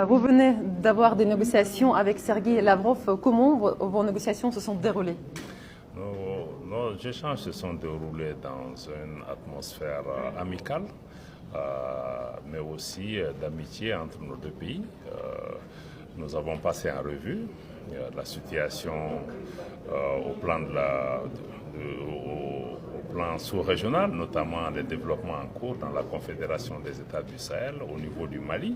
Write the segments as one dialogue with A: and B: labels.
A: Vous venez d'avoir des négociations avec Sergueï Lavrov. Comment vos négociations se sont déroulées?
B: Nos échanges se sont déroulés dans une atmosphère amicale, mais aussi d'amitié entre nos deux pays. Nous avons passé en revue la situation au plan sous-régional, notamment les développements en cours dans la Confédération des États du Sahel au niveau du Mali,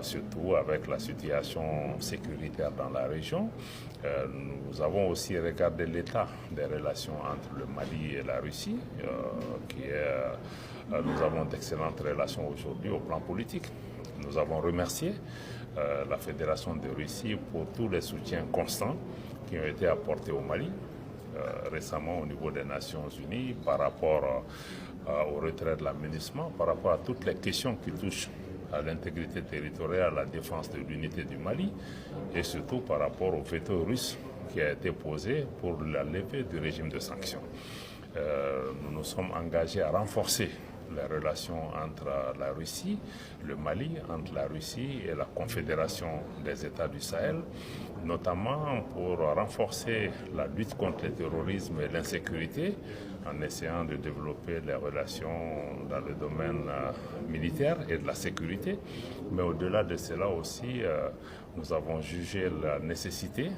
B: surtout avec la situation sécuritaire dans la région. Nous avons aussi regardé l'état des relations entre le Mali et la Russie, nous avons d'excellentes relations aujourd'hui au plan politique. Nous avons remercié la Fédération de Russie pour tous les soutiens constants qui ont été apportés au Mali. Récemment au niveau des Nations Unies par rapport au retrait de l'aménagement, par rapport à toutes les questions qui touchent à l'intégrité territoriale, à la défense de l'unité du Mali et surtout par rapport au veto russe qui a été posé pour la levée du régime de sanctions. Nous nous sommes engagés à renforcer les relations entre la Russie, le Mali, entre la Russie et la Confédération des États du Sahel, notamment pour renforcer la lutte contre le terrorisme et l'insécurité, en essayant de développer les relations dans le domaine militaire et de la sécurité. Mais au-delà de cela aussi, nous avons jugé la nécessité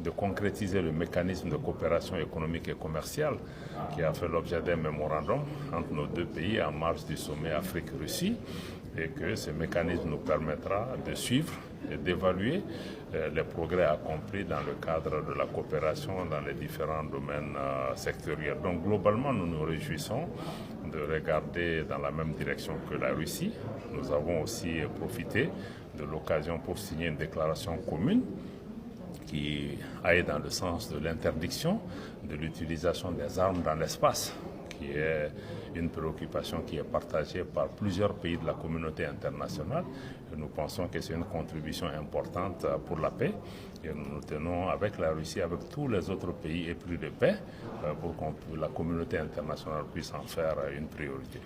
B: de concrétiser le mécanisme de coopération économique et commerciale qui a fait l'objet d'un mémorandum entre nos deux pays en marge du sommet Afrique-Russie et que ce mécanisme nous permettra de suivre et d'évaluer les progrès accomplis dans le cadre de la coopération dans les différents domaines sectoriels. Donc globalement, nous nous réjouissons de regarder dans la même direction que la Russie. Nous avons aussi profité de l'occasion pour signer une déclaration commune qui aille dans le sens de l'interdiction de l'utilisation des armes dans l'espace, qui est une préoccupation qui est partagée par plusieurs pays de la communauté internationale. Et nous pensons que c'est une contribution importante pour la paix. Et nous nous tenons avec la Russie, avec tous les autres pays épris de paix, pour que la communauté internationale puisse en faire une priorité.